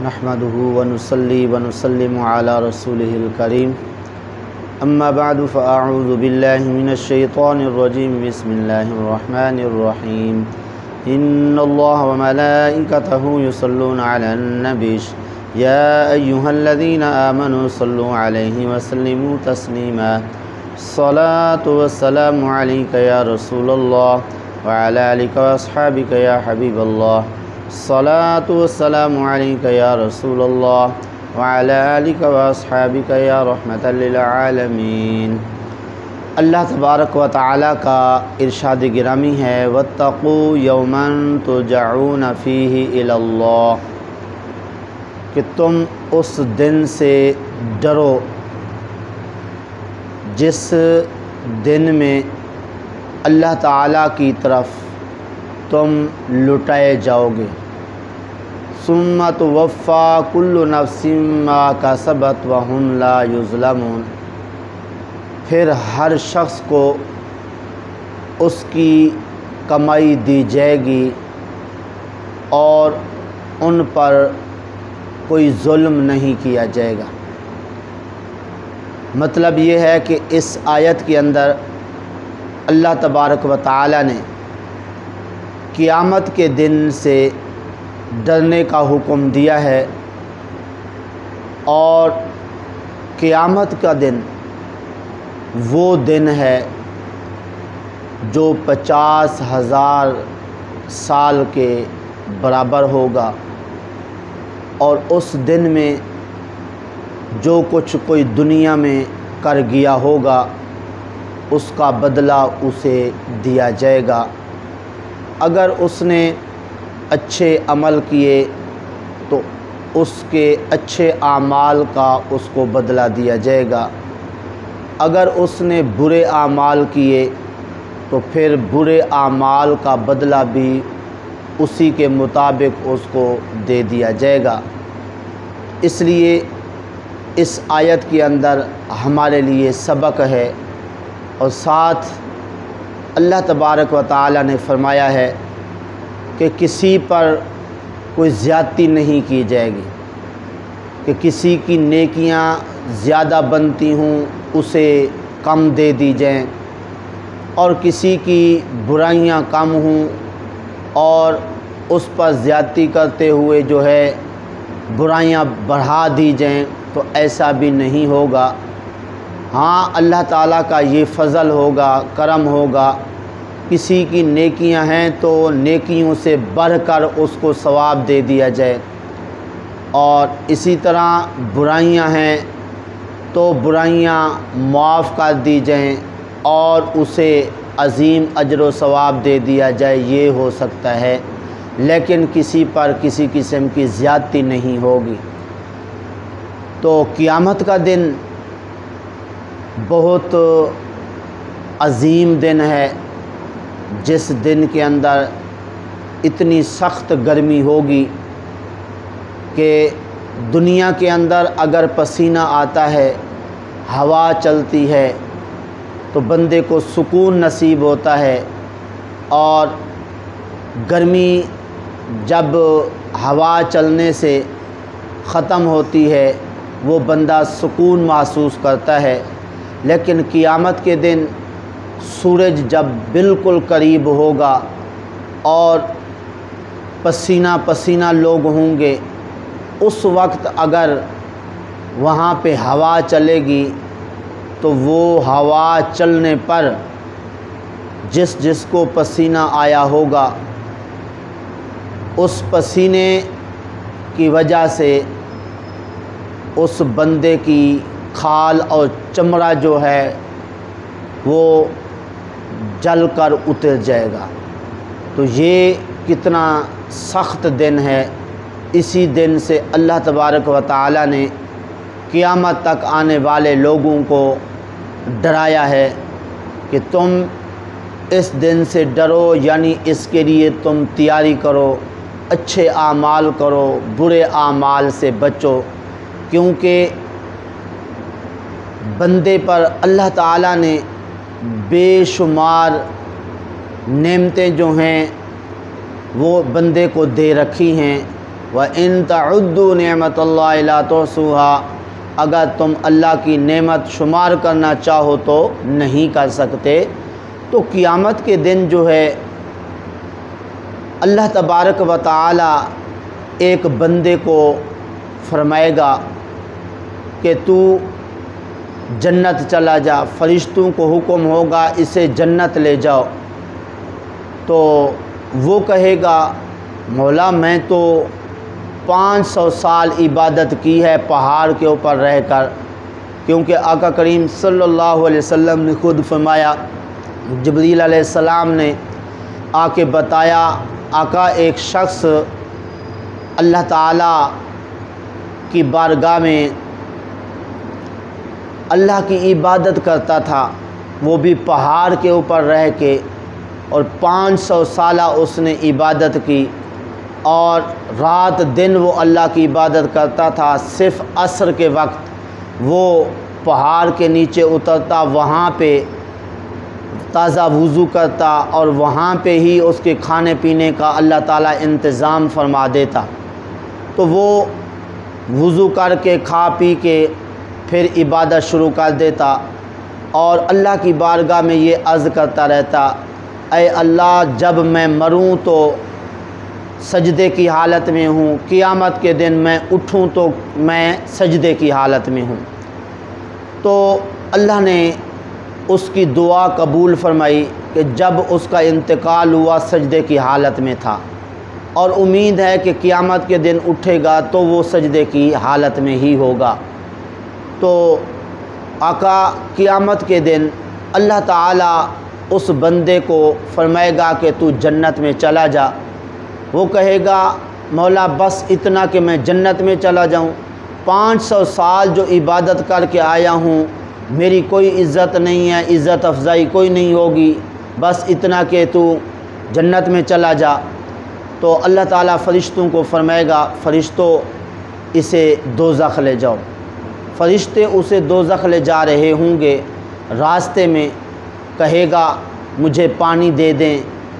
نحمده ونصلي ونسلم على رسوله الكريم اما بعد فاعوذ بالله من الشيطان الرجيم بسم الله الرحمن الرحيم ان الله وملائكته يصلون على النبي يا ايها الذين آمنوا صلوا عليه وسلموا تسليما الصلاة والسلام عليك يا رسول الله وعلى آلك واصحابك يا حبيب الله الصلاة والسلام عليك يا رسول الله وعلى آلك واصحابك يا رحمة للعالمين۔ اللہ تبارک و تعالیٰ کا ارشاد گرامی ہے واتقوا یوما ترجعون فیہ الی اللہ، کہ تم اس دن سے ڈرو جس دن میں اللہ تعالیٰ کی طرف تم لٹائے جاؤ گے۔ ثم توفی کل نفس ما کسبت وہم لا یظلمون، پھر ہر شخص کو اس کی کمائی دی جائے گی اور ان پر کوئی ظلم نہیں کیا جائے گا۔ مطلب یہ ہے کہ اس آیت کے اندر اللہ تبارک و تعالی نے قیامت کے دن سے ڈرنے کا حکم دیا ہے، اور قیامت کا دن وہ دن ہے جو 50,000 سال کے برابر ہوگا، اور اس دن میں جو کچھ کوئی دنیا میں کر گیا ہوگا اس کا بدلہ اسے دیا جائے گا۔ اگر اس نے اچھے عمل کیے تو اس کے اچھے اعمال کا اس کو بدلہ دیا جائے گا، اگر اس نے برے اعمال کیے تو پھر برے اعمال کا بدلہ بھی اسی کے مطابق اس کو دے دیا جائے گا۔ اس لیے اس آیت کے اندر ہمارے لیے سبق ہے، اور ساتھ اللہ تبارک و تعالی نے فرمایا ہے کہ کسی پر کوئی زیادتی نہیں کی جائے گی، کہ کسی کی نیکیاں زیادہ بنتی ہوں اسے کم دے دی جائیں، اور کسی کی برائیاں کم ہوں اور اس پر زیادتی کرتے ہوئے جو ہے برائیاں بڑھا دی جائیں، تو ایسا بھی نہیں ہوگا۔ ہاں، اللہ تعالیٰ کا یہ فضل ہوگا، کرم ہوگا، کسی کی نیکیاں ہیں تو نیکیوں سے بڑھ کر اس کو ثواب دے دیا جائے، اور اسی طرح برائیاں ہیں تو برائیاں معاف کر دی جائیں اور اسے عظیم اجر و ثواب دے دیا جائے، یہ ہو سکتا ہے، لیکن کسی پر کسی قسم کی زیادتی نہیں ہوگی۔ تو قیامت کا دن بہت عظیم دن ہے، جس دن کے اندر اتنی سخت گرمی ہوگی کہ دنیا کے اندر اگر پسینہ آتا ہے، ہوا چلتی ہے تو بندے کو سکون نصیب ہوتا ہے، اور گرمی جب ہوا چلنے سے ختم ہوتی ہے وہ بندہ سکون محسوس کرتا ہے۔ لیکن قیامت کے دن سورج جب بالکل قریب ہوگا اور پسینہ پسینہ لوگ ہوں گے، اس وقت اگر وہاں پہ ہوا چلے گی تو وہ ہوا چلنے پر جس کو پسینہ آیا ہوگا اس پسینے کی وجہ سے اس بندے کی کھال اور چمڑا جو ہے وہ جل کر اتر جائے گا۔ تو یہ کتنا سخت دن ہے، اسی دن سے اللہ تبارک و تعالی نے قیامت تک آنے والے لوگوں کو ڈرایا ہے کہ تم اس دن سے ڈرو، یعنی اس کے لیے تم تیاری کرو، اچھے اعمال کرو، برے اعمال سے بچو، کیونکہ بندے پر اللہ تعالیٰ نے بے شمار نعمتیں جو ہیں وہ بندے کو دے رکھی ہیں، وَإِن تَعُدُّوا نِعْمَتَ اللَّهِ لَا تُحْصُوهَا، اگر تم اللہ کی نعمت شمار کرنا چاہو تو نہیں کر سکتے۔ تو قیامت کے دن جو ہے اللہ تبارک و تعالی ایک بندے کو فرمائے گا کہ تو جنت چلا جا، فرشتوں کو حکم ہوگا اسے جنت لے جاؤ، تو وہ کہے گا مولا میں تو 500 سال عبادت کی ہے پہاڑ کے اوپر رہ کر، کیونکہ آقا کریم صلی اللہ علیہ وسلم نے خود فرمایا، جبریل علیہ السلام نے آ کے بتایا، آقا ایک شخص اللہ تعالیٰ کی بارگاہ میں اللہ کی عبادت کرتا تھا، وہ بھی پہاڑ کے اوپر رہ کے، اور 500 سالہ اس نے عبادت کی، اور رات دن وہ اللہ کی عبادت کرتا تھا۔ صرف عصر کے وقت وہ پہاڑ کے نیچے اترتا، وہاں پہ تازہ وضو کرتا، اور وہاں پہ ہی اس کے کھانے پینے کا اللہ تعالیٰ انتظام فرما دیتا۔ تو وہ وضو کر کے کھا پی کے پھر عبادت شروع کر دیتا، اور اللہ کی بارگاہ میں یہ عرض کرتا رہتا، اے اللہ جب میں مروں تو سجدے کی حالت میں ہوں، قیامت کے دن میں اٹھوں تو میں سجدے کی حالت میں ہوں۔ تو اللہ نے اس کی دعا قبول فرمائی کہ جب اس کا انتقال ہوا سجدے کی حالت میں تھا، اور امید ہے کہ قیامت کے دن اٹھے گا تو وہ سجدے کی حالت میں ہی ہوگا۔ تو آقا قیامت کے دن اللہ تعالیٰ اس بندے کو فرمائے گا کہ تو جنت میں چلا جا۔ وہ کہے گا مولا بس اتنا کہ میں جنت میں چلا جاؤں، 500 سال جو عبادت کر کے آیا ہوں میری کوئی عزت نہیں ہے، عزت افزائی کوئی نہیں ہوگی، بس اتنا کہ تو جنت میں چلا جا۔ تو اللہ تعالیٰ فرشتوں کو فرمائے گا فرشتوں اسے دوزخ لے جاؤ۔ فرشتے اسے دوزخ لے جا رہے ہوں گے، راستے میں کہے گا مجھے پانی دے دیں،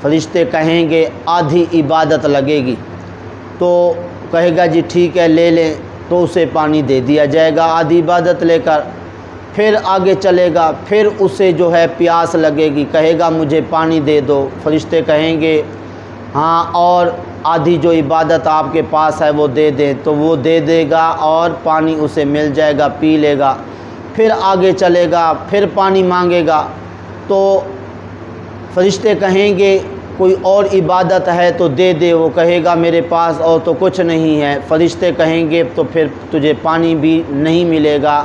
فرشتے کہیں گے آدھی عبادت لگے گی، تو کہے گا جی ٹھیک ہے لے لیں، تو اسے پانی دے دیا جائے گا آدھی عبادت لے کر۔ پھر آگے چلے گا، پھر اسے جو ہے پیاس لگے گی، کہے گا مجھے پانی دے دو، فرشتے کہیں گے ہاں اور آدھی جو عبادت آپ کے پاس ہے وہ دے دیں، تو وہ دے دے گا اور پانی اسے مل جائے گا، پی لے گا۔ پھر آگے چلے گا، پھر پانی مانگے گا، تو فرشتے کہیں گے کوئی اور عبادت ہے تو دے دے، وہ کہے گا میرے پاس اور تو کچھ نہیں ہے۔ فرشتے کہیں گے تو پھر تجھے پانی بھی نہیں ملے گا،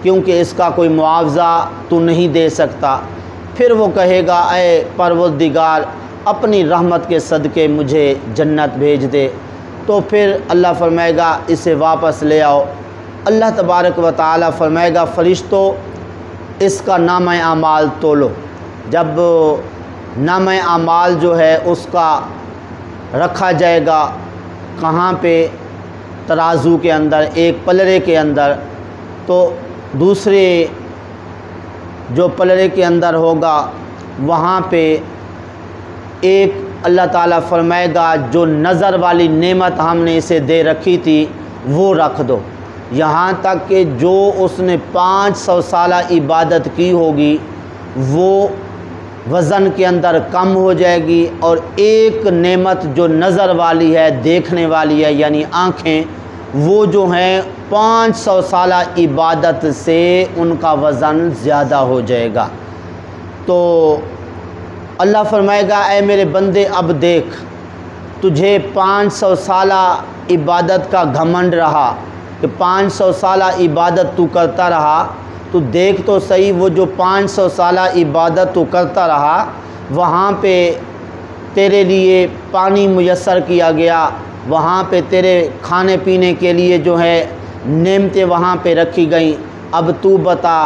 کیونکہ اس کا کوئی معاوضہ تو نہیں دے سکتا۔ پھر وہ کہے گا اے پروردگار اپنی رحمت کے صدقے مجھے جنت بھیج دے، تو پھر اللہ فرمائے گا اسے واپس لے آؤ۔ اللہ تبارک و تعالی فرمائے گا فرشتوں اس کا نامہ اعمال تولو۔ جب نامہ اعمال جو ہے اس کا رکھا جائے گا کہاں پہ؟ ترازو کے اندر، ایک پلڑے کے اندر، تو دوسرے جو پلڑے کے اندر ہوگا وہاں پہ ایک اللہ تعالیٰ فرمائے گا جو نظر والی نعمت ہم نے اسے دے رکھی تھی وہ رکھ دو، یہاں تک کہ جو اس نے 500 سالہ عبادت کی ہوگی وہ وزن کے اندر کم ہو جائے گی، اور ایک نعمت جو نظر والی ہے، دیکھنے والی ہے، یعنی آنکھیں، وہ جو ہیں 500 سالہ عبادت سے ان کا وزن زیادہ ہو جائے گا۔ تو اللہ فرمائے گا اے میرے بندے اب دیکھ، تجھے 500 سالہ عبادت کا گھمنڈ رہا کہ 500 سالہ عبادت تو کرتا رہا، تو دیکھ تو صحیح وہ جو 500 سالہ عبادت تو کرتا رہا وہاں پہ تیرے لیے پانی میسر کیا گیا، وہاں پہ تیرے کھانے پینے کے لیے جو ہے نعمتیں وہاں پہ رکھی گئیں، اب تو بتا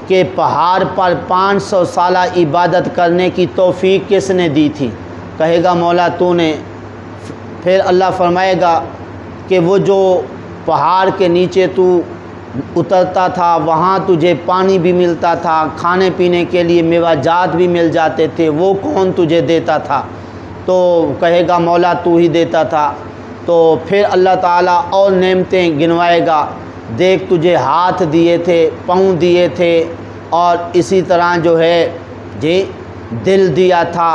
کہ پہاڑ پر 500 سالہ عبادت کرنے کی توفیق کس نے دی تھی؟ کہے گا مولا تو نے۔ پھر اللہ فرمائے گا کہ وہ جو پہاڑ کے نیچے تو اترتا تھا وہاں تجھے پانی بھی ملتا تھا، کھانے پینے کے لیے میوہ جات بھی مل جاتے تھے، وہ کون تجھے دیتا تھا؟ تو کہے گا مولا تو ہی دیتا تھا۔ تو پھر اللہ تعالیٰ اور نعمتیں گنوائے گا، دیکھ تجھے ہاتھ دیے تھے، پاؤں دیے تھے، اور اسی طرح جو ہے دل دیا تھا،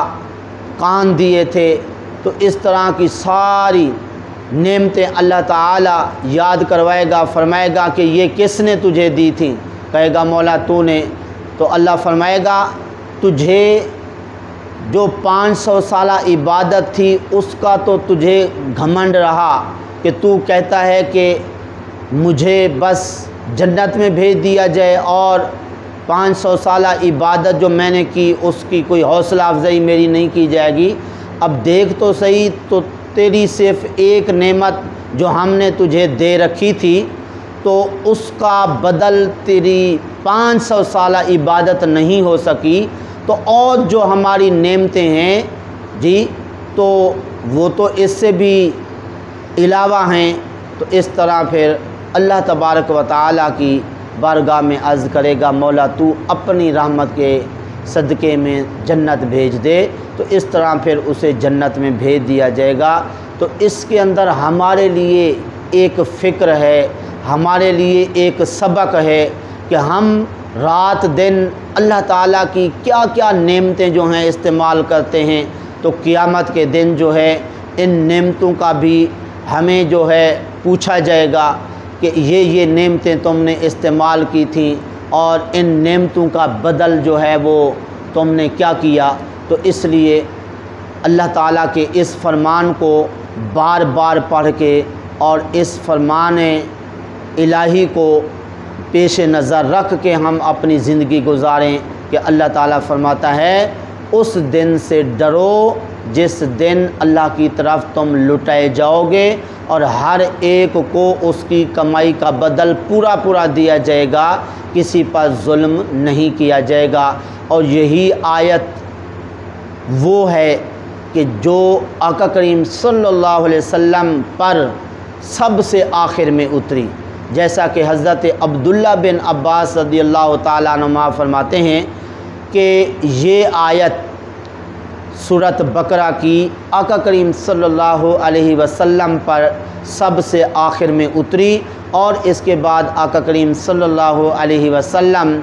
کان دیے تھے۔ تو اس طرح کی ساری نعمتیں اللہ تعالیٰ یاد کروائے گا، فرمائے گا کہ یہ کس نے تجھے دی تھیں؟ کہے گا مولا تو نے۔ تو اللہ فرمائے گا تجھے جو 500 سالہ عبادت تھی اس کا تو تجھے گھمنڈ رہا کہ تو کہتا ہے کہ مجھے بس جنت میں بھیج دیا جائے، اور 500 سالہ عبادت جو میں نے کی اس کی کوئی حوصلہ افزائی میری نہیں کی جائے گی۔ اب دیکھ تو صحیح، تو تیری صرف ایک نعمت جو ہم نے تجھے دے رکھی تھی تو اس کا بدل تیری 500 سالہ عبادت نہیں ہو سکی، تو اور جو ہماری نعمتیں ہیں تو وہ تو اس سے بھی علاوہ ہیں۔ تو اس طرح پھر اللہ تبارک و تعالیٰ کی بارگاہ میں عرض کرے گا مولا تو اپنی رحمت کے صدقے میں جنت بھیج دے، تو اس طرح پھر اسے جنت میں بھیج دیا جائے گا۔ تو اس کے اندر ہمارے لیے ایک فکر ہے، ہمارے لیے ایک سبق ہے کہ ہم رات دن اللہ تعالیٰ کی کیا کیا نعمتیں جو ہیں استعمال کرتے ہیں۔ تو قیامت کے دن جو ہے ان نعمتوں کا بھی ہمیں جو ہے پوچھا جائے گا کہ یہ نعمتیں تم نے استعمال کی تھیں، اور ان نعمتوں کا بدل جو ہے وہ تم نے کیا کیا۔ تو اس لیے اللہ تعالیٰ کے اس فرمان کو بار بار پڑھ کے اور اس فرمان الہی کو پیش نظر رکھ کے ہم اپنی زندگی گزاریں کہ اللہ تعالیٰ فرماتا ہے اس دن سے ڈرو جس دن اللہ کی طرف تم لٹائے جاؤ گے، اور ہر ایک کو اس کی کمائی کا بدل پورا پورا دیا جائے گا، کسی پر ظلم نہیں کیا جائے گا۔ اور یہی آیت وہ ہے کہ جو آقا کریم صلی اللہ علیہ وسلم پر سب سے آخر میں اتری، جیسا کہ حضرت عبداللہ بن عباس رضی اللہ تعالیٰ عنہما فرماتے ہیں کہ یہ آیت سورۃ بقرہ کی آقا کریم صلی اللہ علیہ وسلم پر سب سے آخر میں اتری، اور اس کے بعد آقا کریم صلی اللہ علیہ وسلم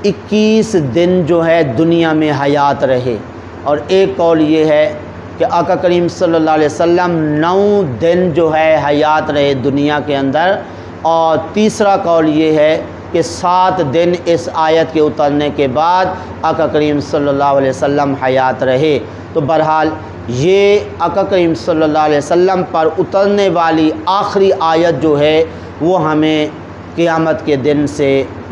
21 دن جو ہے دنیا میں حیات رہے۔ اور ایک قول یہ ہے کہ آقا کریم صلی اللہ علیہ وسلم 9 دن جو ہے حیات رہے دنیا کے اندر، اور تیسرا قول یہ ہے کہ 7 دن اس آیت کے اترنے کے بعد آقا کریم صلی اللہ علیہ وسلم حیات رہے۔ تو بہرحال یہ آقا کریم صلی اللہ علیہ وسلم پر اترنے والی آخری آیت جو ہے وہ ہمیں قیامت کے دن سے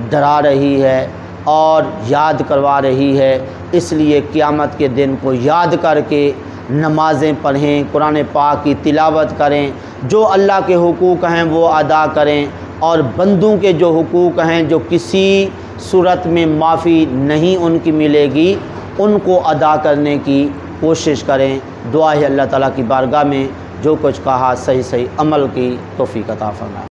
ڈرا رہی ہے اور یاد کروا رہی ہے۔ اس لیے قیامت کے دن کو یاد کر کے نمازیں پڑھیں، قرآن پاک کی تلاوت کریں، جو اللہ کے حقوق ہیں وہ ادا کریں، اور بندوں کے جو حقوق ہیں جو کسی صورت میں معافی نہیں ان کی ملے گی، ان کو ادا کرنے کی کوشش کریں۔ دعا ہے اللہ تعالیٰ کی بارگاہ میں جو کچھ کہا صحیح عمل کی توفیق عطا فرمائے۔